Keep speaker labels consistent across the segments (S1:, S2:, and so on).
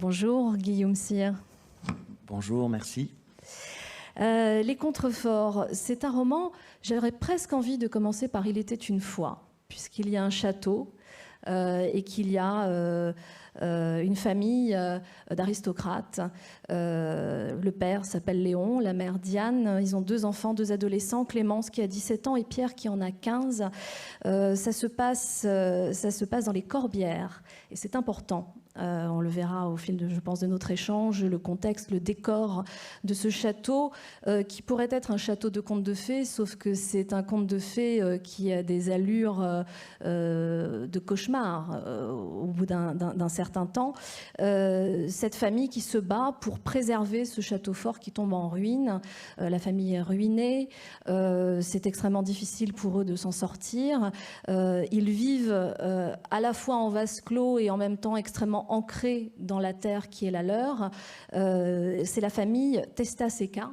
S1: Bonjour Guillaume Cyr.
S2: Bonjour, merci.
S1: Les Contreforts, c'est un roman, j'aurais presque envie de commencer par Il était une fois, puisqu'il y a un château et qu'il y a une famille d'aristocrates. Le père s'appelle Léon, la mère Diane. Ils ont 2 enfants, 2 adolescents, Clémence qui a 17 ans et Pierre qui en a 15. Ça se passe dans les Corbières et c'est important. On le verra au fil, je pense, de notre échange, le contexte, le décor de ce château qui pourrait être un château de conte de fées, sauf que c'est un conte de fées qui a des allures de cauchemar au bout d'un certain temps. Cette famille qui se bat pour préserver ce château fort qui tombe en ruine. La famille est ruinée, c'est extrêmement difficile pour eux de s'en sortir. Ils vivent à la fois en vase clos et en même temps extrêmement ancrés dans la terre qui est la leur. C'est la famille Testa Seca.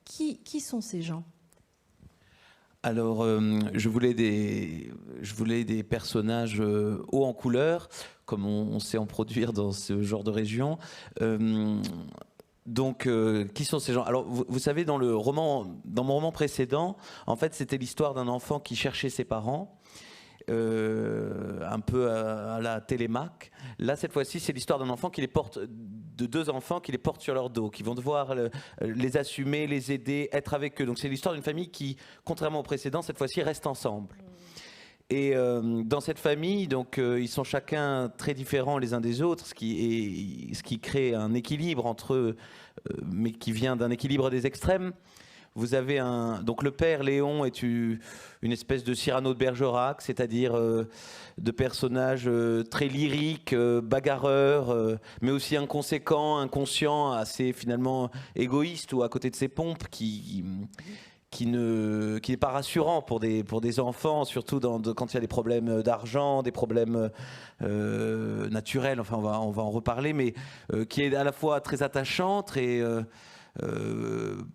S1: Qui sont ces gens ?
S2: Alors, je voulais des personnages hauts en couleur, comme on sait en produire dans ce genre de région. Donc, qui sont ces gens ? Alors, vous savez, dans mon roman précédent, en fait, c'était l'histoire d'un enfant qui cherchait ses parents. Un peu à la Télémaque. Là, cette fois-ci, c'est l'histoire d'un enfant de 2 enfants qui les portent sur leur dos, qui vont devoir les assumer, les aider, être avec eux. Donc, c'est l'histoire d'une famille qui, contrairement au précédent, cette fois-ci, reste ensemble. Et dans cette famille, donc, ils sont chacun très différents les uns des autres, ce qui crée un équilibre entre eux, mais qui vient d'un équilibre des extrêmes. Vous avez donc le père Léon est une espèce de Cyrano de Bergerac, c'est-à-dire de personnage très lyrique, bagarreur, mais aussi inconséquent, inconscient, assez finalement égoïste ou à côté de ses pompes, qui n'est pas rassurant pour des enfants, surtout quand il y a des problèmes d'argent, des problèmes naturels. Enfin, on va en reparler, mais qui est à la fois très attachant, très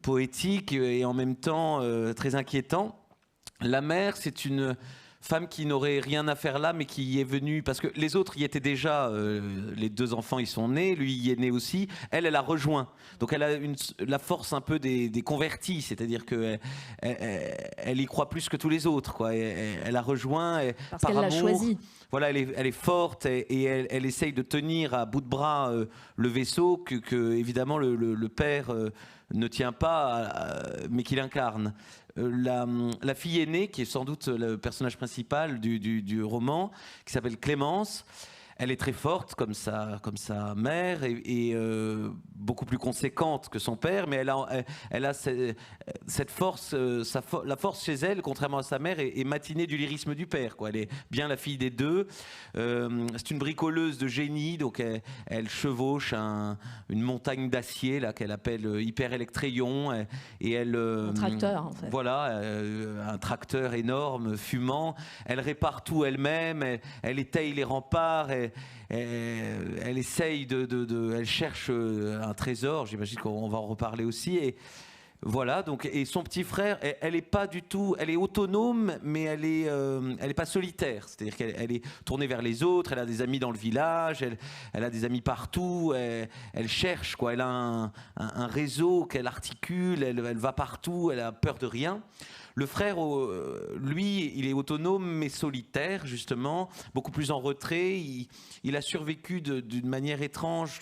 S2: poétique et en même temps très inquiétant. La mère, c'est une femme qui n'aurait rien à faire là, mais qui y est venue, parce que les autres y étaient déjà, les 2 enfants y sont nés, lui y est né aussi, elle a rejoint. Donc elle a la force un peu des convertis, c'est-à-dire qu'elle y croit plus que tous les autres, quoi. Elle a rejoint
S1: Parce
S2: par
S1: qu'elle l'a
S2: amour.
S1: choisi.
S2: Voilà, elle est forte et elle essaye de tenir à bout de bras le vaisseau que évidemment le père ne tient pas, mais qu'il incarne. La fille aînée, qui est sans doute le personnage principal du roman, qui s'appelle Clémence, elle est très forte comme sa mère et beaucoup plus conséquente que son père, mais elle a cette force, la force chez elle, contrairement à sa mère, est matinée du lyrisme du père, quoi. Elle est bien la fille des 2. C'est une bricoleuse de génie, donc elle chevauche une montagne d'acier là qu'elle appelle Hyper Electreion, et elle
S1: Un tracteur, en fait.
S2: voilà, un tracteur énorme, fumant. Elle répare tout elle-même. Elle étaye les remparts. Elle essaye elle cherche un trésor. J'imagine qu'on va en reparler aussi. Et voilà. Donc, et son petit frère, elle est pas du tout. Elle est autonome, mais elle est pas solitaire. C'est-à-dire qu'elle est tournée vers les autres. Elle a des amis dans le village. Elle a des amis partout. Elle cherche, quoi. Elle a un réseau qu'elle articule. Elle va partout. Elle a peur de rien. Le frère, lui, il est autonome mais solitaire, justement, beaucoup plus en retrait. Il a survécu d'une manière étrange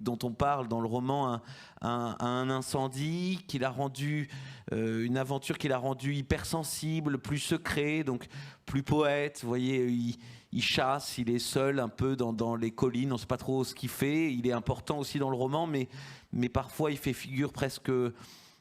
S2: dont on parle dans le roman à un incendie qui l'a rendu, une aventure qui l'a rendu hypersensible, plus secret, donc plus poète. Vous voyez, il chasse, il est seul un peu dans les collines, on ne sait pas trop ce qu'il fait. Il est important aussi dans le roman, mais parfois il fait figure presque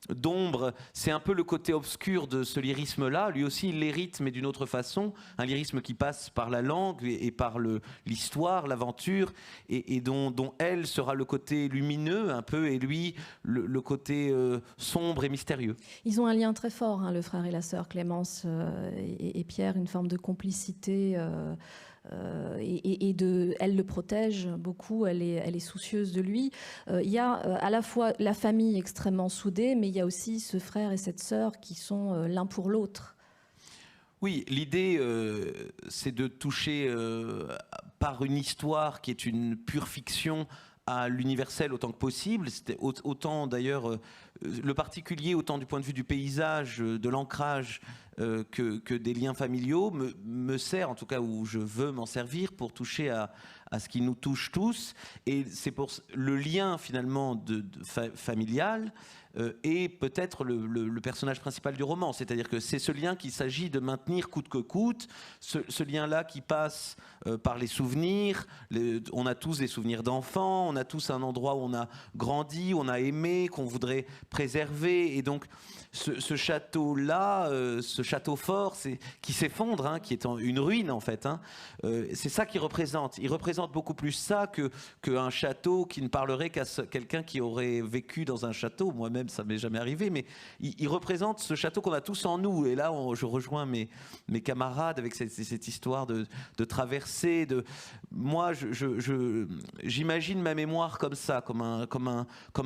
S2: d'ombre. C'est un peu le côté obscur de ce lyrisme-là. Lui aussi, il l'hérite, mais d'une autre façon. Un lyrisme qui passe par la langue et par l'histoire, l'aventure, et dont elle sera le côté lumineux un peu, et lui, le côté sombre et mystérieux.
S1: Ils ont un lien très fort, hein, le frère et la sœur, Clémence et Pierre, une forme de complicité. Elle le protège beaucoup, elle est soucieuse de lui. Il y a à la fois la famille extrêmement soudée, mais il y a aussi ce frère et cette sœur qui sont l'un pour l'autre.
S2: Oui, l'idée, c'est de toucher par une histoire qui est une pure fiction à l'universel autant que possible. C'était autant d'ailleurs le particulier, autant du point de vue du paysage, de l'ancrage, que des liens familiaux, me sert, en tout cas où je veux m'en servir, pour toucher à ce qui nous touche tous. Et c'est pour le lien finalement familial est peut-être le personnage principal du roman. C'est-à-dire que c'est ce lien qu'il s'agit de maintenir coûte que coûte, ce lien-là qui passe par les souvenirs. On a tous des souvenirs d'enfants, on a tous un endroit où on a grandi, où on a aimé, qu'on voudrait préserver. Et donc ce château-là, ce château fort qui s'effondre, qui est une ruine en fait, c'est ça qu'il représente. Il représente beaucoup plus ça qu'un château qui ne parlerait qu'à quelqu'un qui aurait vécu dans un château. Moi-même, ça m'est jamais arrivé, mais il représente ce château qu'on a tous en nous. Et là, je rejoins mes camarades avec cette histoire de traversée. Moi, j'imagine ma mémoire comme ça, comme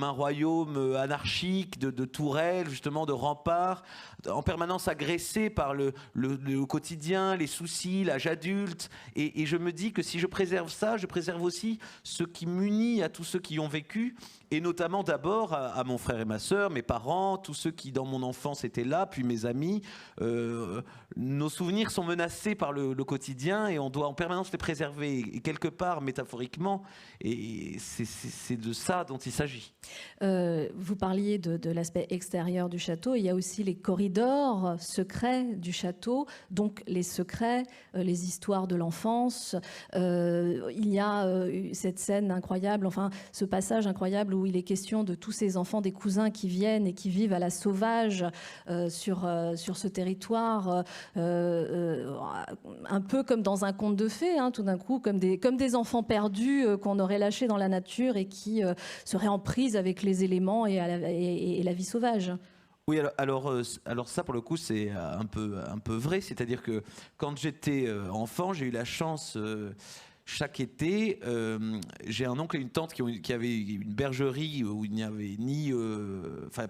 S2: un royaume anarchique de tourelles, justement, de remparts, en permanence agressé par le quotidien, les soucis, l'âge adulte. Et je me dis que si je préserve ça, je préserve aussi ce qui m'unit à tous ceux qui y ont vécu, et notamment d'abord à mon frère et ma sœur, mes parents, tous ceux qui dans mon enfance étaient là, puis mes amis. Nos souvenirs sont menacés par le quotidien et on doit en permanence les préserver, et quelque part métaphoriquement, et c'est de ça dont il s'agit.
S1: Vous parliez de l'aspect extérieur du château, il y a aussi les corridors secrets du château, donc les secrets, les histoires de l'enfance. Il y a cette scène incroyable, enfin ce passage incroyable où il est question de tous ces enfants, des cousins qui viennent et qui vivent à la sauvage sur ce territoire, un peu comme dans un conte de fées, tout d'un coup, comme des enfants perdus qu'on aurait lâchés dans la nature et qui seraient en prise avec les éléments et la vie sauvage.
S2: Oui, alors ça, pour le coup, c'est un peu vrai. C'est-à-dire que quand j'étais enfant, j'ai eu la chance... chaque été, j'ai un oncle et une tante qui avaient une bergerie où il n'y avait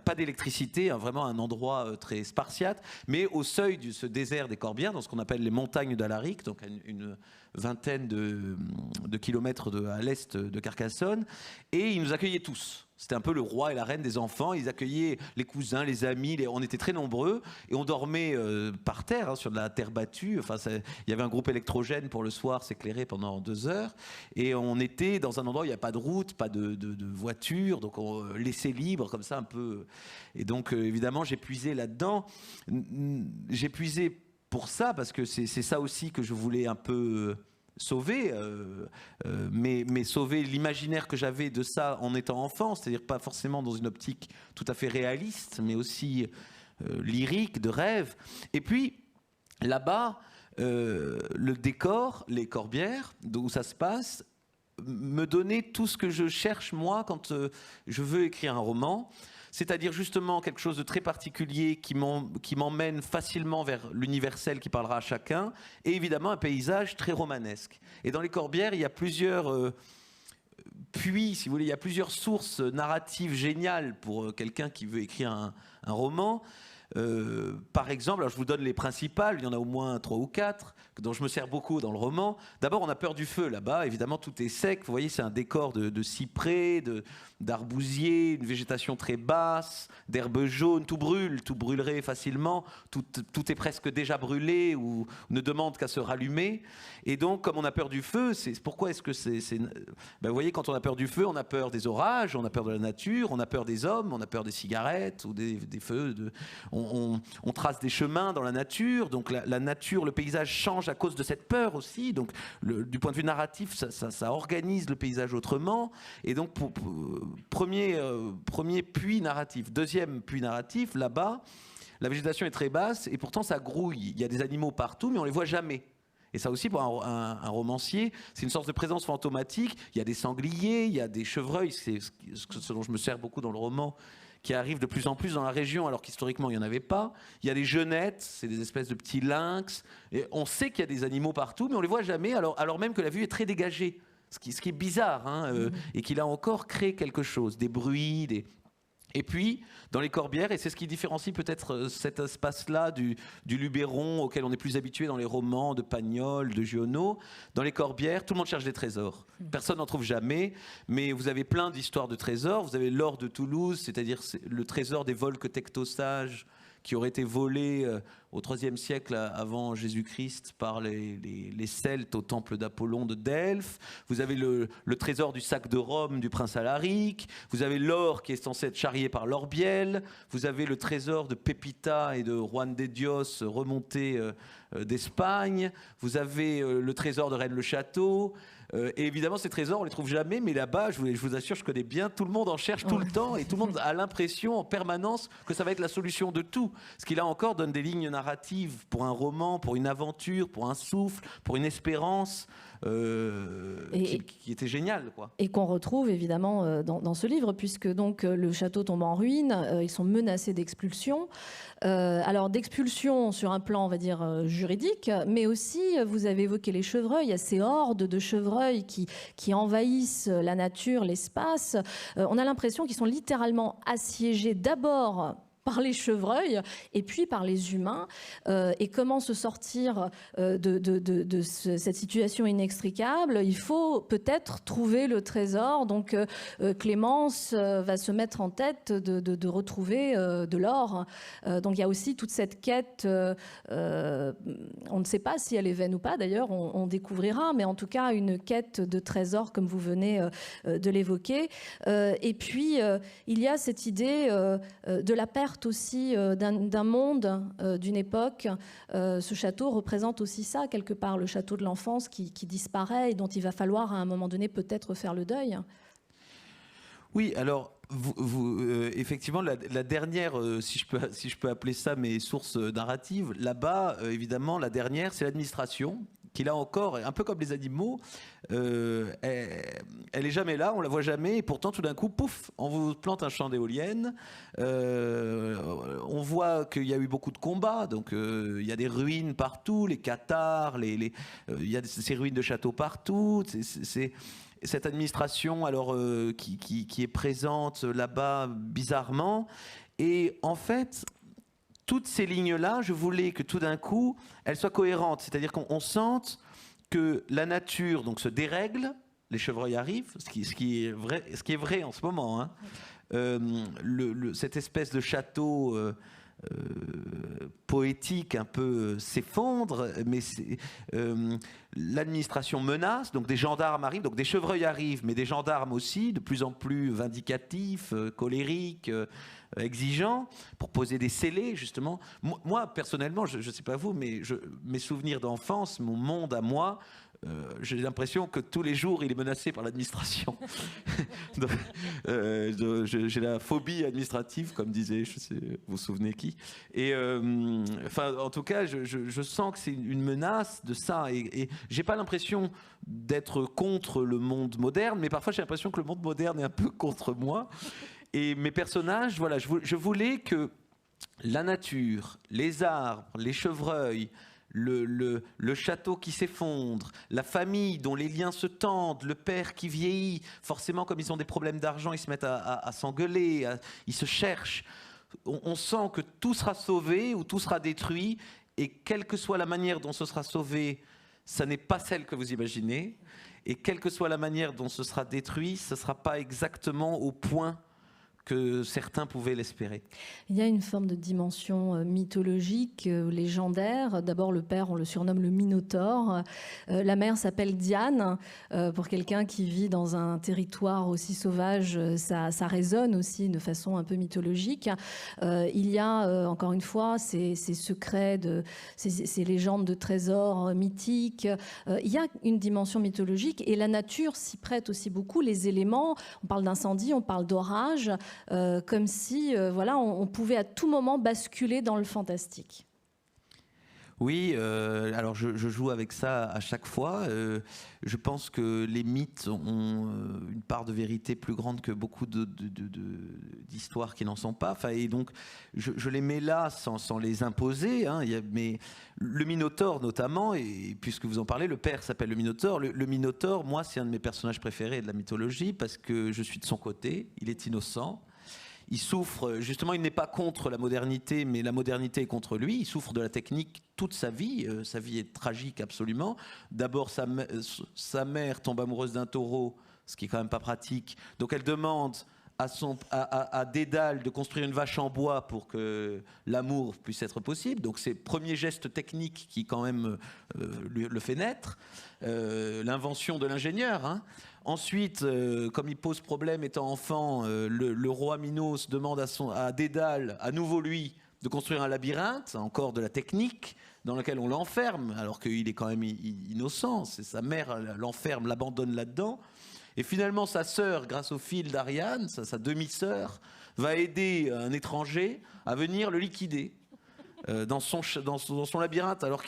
S2: pas d'électricité, vraiment un endroit très spartiate, mais au seuil de ce désert des Corbières, dans ce qu'on appelle les montagnes d'Alaric, donc une vingtaine de kilomètres à l'est de Carcassonne, et ils nous accueillaient tous. C'était un peu le roi et la reine des enfants. Ils accueillaient les cousins, les amis. On était très nombreux et on dormait par terre, sur de la terre battue. Enfin, il y avait un groupe électrogène pour le soir, s'éclairer pendant 2 heures. Et on était dans un endroit où il n'y a pas de route, pas de voiture, donc on laissait libre comme ça un peu. Et donc évidemment, j'ai puisé là-dedans. J'ai puisé pour ça parce que c'est ça aussi que je voulais un peu sauver, mais sauver l'imaginaire que j'avais de ça en étant enfant, c'est-à-dire pas forcément dans une optique tout à fait réaliste, mais aussi lyrique, de rêve. Et puis, là-bas, le décor, les Corbières, où ça se passe, me donnait tout ce que je cherche, moi, quand je veux écrire un roman. C'est-à-dire justement quelque chose de très particulier qui m'emmène facilement vers l'universel qui parlera à chacun, et évidemment un paysage très romanesque. Et dans les Corbières, il y a plusieurs puits, si vous voulez, il y a plusieurs sources narratives géniales pour quelqu'un qui veut écrire un roman. Par exemple, alors je vous donne les principales, il y en a au moins 3 ou 4 dont je me sers beaucoup dans le roman. D'abord, on a peur du feu là-bas, évidemment tout est sec, vous voyez, c'est un décor de cyprès, d'arbousiers, une végétation très basse, d'herbes jaunes, tout brûle, tout brûlerait facilement, tout est presque déjà brûlé ou ne demande qu'à se rallumer. Et donc, comme on a peur du feu, pourquoi est-ce que ben, vous voyez, quand on a peur du feu, on a peur des orages, on a peur de la nature, on a peur des hommes, on a peur des cigarettes ou des feux. On trace des chemins dans la nature, donc la nature, le paysage change à cause de cette peur aussi. Donc, du point de vue narratif, ça organise le paysage autrement. Et donc, premier puits narratif. Deuxième puits narratif, là-bas, la végétation est très basse et pourtant ça grouille. Il y a des animaux partout, mais on les voit jamais. Et ça aussi, pour un romancier, c'est une sorte de présence fantomatique. Il y a des sangliers, il y a des chevreuils, c'est ce dont je me sers beaucoup dans le roman, qui arrivent de plus en plus dans la région, alors qu'historiquement, il n'y en avait pas. Il y a des genettes, c'est des espèces de petits lynx. Et on sait qu'il y a des animaux partout, mais on ne les voit jamais, alors même que la vue est très dégagée. Ce qui est bizarre, et qu'il a encore créé quelque chose, des bruits, Et puis, dans les Corbières, et c'est ce qui différencie peut-être cet espace-là du Luberon auquel on est plus habitué dans les romans de Pagnol, de Giono, dans les Corbières, tout le monde cherche des trésors. Personne n'en trouve jamais, mais vous avez plein d'histoires de trésors. Vous avez l'or de Toulouse, c'est-à-dire le trésor des volques tectosages qui auraient été volés au IIIe siècle avant Jésus-Christ par les Celtes au temple d'Apollon de Delphes. Vous avez le trésor du sac de Rome du prince Alaric. Vous avez l'or qui est censé être charrié par l'Orbiel. Vous avez le trésor de Pepita et de Juan de Dios remonté d'Espagne. Vous avez le trésor de Rennes-le-Château. Et évidemment, ces trésors, on ne les trouve jamais, mais là-bas, je vous assure, je connais bien, tout le monde en cherche tout le temps, et tout le monde a l'impression en permanence que ça va être la solution de tout. Ce qui, là encore, donne des lignes narratives pour un roman, pour une aventure, pour un souffle, pour une espérance, qui était génial, quoi.
S1: Et qu'on retrouve évidemment dans ce livre, puisque donc le château tombe en ruine, ils sont menacés d'expulsion. Alors d'expulsion sur un plan, on va dire, juridique, mais aussi, vous avez évoqué les chevreuils, il y a ces hordes de chevreuils qui envahissent la nature, l'espace. On a l'impression qu'ils sont littéralement assiégés d'abord par les chevreuils et puis par les humains. Et comment se sortir de cette situation inextricable? Il faut peut-être trouver le trésor. Donc Clémence va se mettre en tête de retrouver de l'or. Donc il y a aussi toute cette quête. On ne sait pas si elle est vaine ou pas, d'ailleurs, on découvrira, mais en tout cas une quête de trésor comme vous venez de l'évoquer. Et puis il y a cette idée de la perte aussi d'un monde, d'une époque. Ce château représente aussi ça, quelque part, le château de l'enfance qui disparaît et dont il va falloir à un moment donné peut-être faire le deuil.
S2: Oui, alors effectivement, la dernière, si je peux appeler ça mes sources narratives, là-bas, évidemment, la dernière, c'est l'administration, qui là encore, un peu comme les animaux, elle est jamais là, on la voit jamais, et pourtant tout d'un coup, pouf, on vous plante un champ d'éoliennes. On voit qu'il y a eu beaucoup de combats, donc il y a des ruines partout, les cathares, il y a ces ruines de châteaux partout. C'est cette administration alors qui est présente là-bas bizarrement, et en fait toutes ces lignes-là, je voulais que tout d'un coup, elles soient cohérentes. C'est-à-dire qu'on sente que la nature donc, se dérègle, les chevreuils arrivent, ce qui est vrai en ce moment. Hein. Cette espèce de château poétique un peu s'effondre, mais l'administration menace, donc des gendarmes arrivent, donc des chevreuils arrivent, mais des gendarmes aussi, de plus en plus vindicatifs, colériques, exigeants, pour poser des scellés, justement. Moi personnellement, je ne sais pas vous, mais mes souvenirs d'enfance, mon monde à moi, j'ai l'impression que tous les jours, il est menacé par l'administration. J'ai la phobie administrative, comme disait, je sais, vous vous souvenez qui. Et enfin, en tout cas, je sens que c'est une menace de ça. Et j'ai pas l'impression d'être contre le monde moderne, mais parfois j'ai l'impression que le monde moderne est un peu contre moi. Et mes personnages, voilà, je voulais que la nature, les arbres, les chevreuils, le château qui s'effondre, la famille dont les liens se tendent, le père qui vieillit, forcément comme ils ont des problèmes d'argent, ils se mettent à s'engueuler, ils se cherchent. On sent que tout sera sauvé ou tout sera détruit, et quelle que soit la manière dont ce sera sauvé, ça n'est pas celle que vous imaginez, et quelle que soit la manière dont ce sera détruit, ce ne sera pas exactement au point que certains pouvaient l'espérer.
S1: Il y a une forme de dimension mythologique, légendaire. D'abord, le père, on le surnomme le Minotaure. La mère s'appelle Diane. Pour quelqu'un qui vit dans un territoire aussi sauvage, ça résonne aussi de façon un peu mythologique. Il y a, encore une fois, ces secrets, ces légendes de trésors mythiques. Il y a une dimension mythologique, et la nature s'y prête aussi beaucoup. Les éléments, on parle d'incendie, on parle d'orage, comme si voilà, on pouvait à tout moment basculer dans le fantastique.
S2: Oui, alors je joue avec ça à chaque fois. Je pense que les mythes ont une part de vérité plus grande que beaucoup d'histoires qui n'en sont pas. Enfin, et donc, je les mets là sans les imposer. Hein. Mais le Minotaure notamment, et puisque vous en parlez, le père s'appelle le Minotaure. Le Minotaure, moi, c'est un de mes personnages préférés de la mythologie parce que je suis de son côté. Il est innocent. il souffre, justement, il n'est pas contre la modernité, mais la modernité est contre lui. Il souffre de la technique toute sa vie. Sa vie est tragique absolument. D'abord, sa mère tombe amoureuse d'un taureau, ce qui est quand même pas pratique. Donc elle demande à Dédale de construire une vache en bois pour que l'amour puisse être possible. Donc c'est le premier geste technique qui quand même le fait naître. L'invention de l'ingénieur, hein. Ensuite, comme il pose problème étant enfant, le roi Minos demande à Dédale, à nouveau lui, de construire un labyrinthe, encore de la technique, dans lequel on l'enferme, alors qu'il est quand même innocent. C'est sa mère l'enferme, l'abandonne là-dedans. Et finalement, sa sœur, grâce au fil d'Ariane, sa demi-sœur, va aider un étranger à venir le liquider dans son labyrinthe. Alors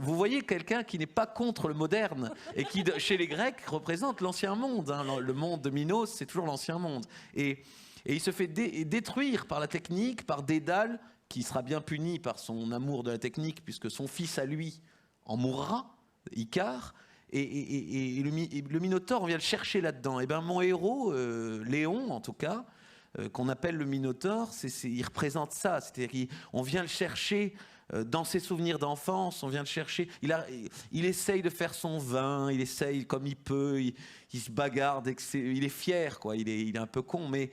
S2: vous voyez quelqu'un qui n'est pas contre le moderne et qui, chez les Grecs, représente l'ancien monde. Hein. Le monde de Minos, c'est toujours l'ancien monde. Et il se fait détruire par la technique, par Dédale, qui sera bien puni par son amour de la technique, puisque son fils à lui en mourra, Icare. Et le Minotaure, on vient le chercher là-dedans. Et bien mon héros, Léon en tout cas, qu'on appelle le Minotaure, il représente ça. C'est-à-dire qu'on vient le chercher dans ses souvenirs d'enfance, on vient le chercher. Il essaye de faire son vin, il essaye comme il peut, il se bagarre, il est fier, quoi. Il est un peu con, mais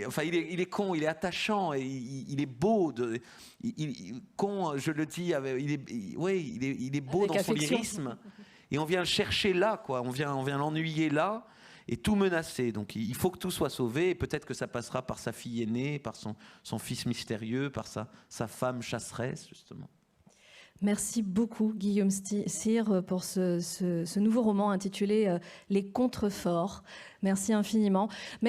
S2: enfin il est con, il est attachant, et il est beau. Con, je le dis, il est beau dans son lyrisme. Et on vient le chercher là, quoi. On vient l'ennuyer là, et tout menacer. Donc il faut que tout soit sauvé, et peut-être que ça passera par sa fille aînée, par son fils mystérieux, par sa femme chasseresse, justement.
S1: Merci beaucoup, Guillaume Cyr, pour ce nouveau roman intitulé « Les contreforts ». Merci infiniment. Merci.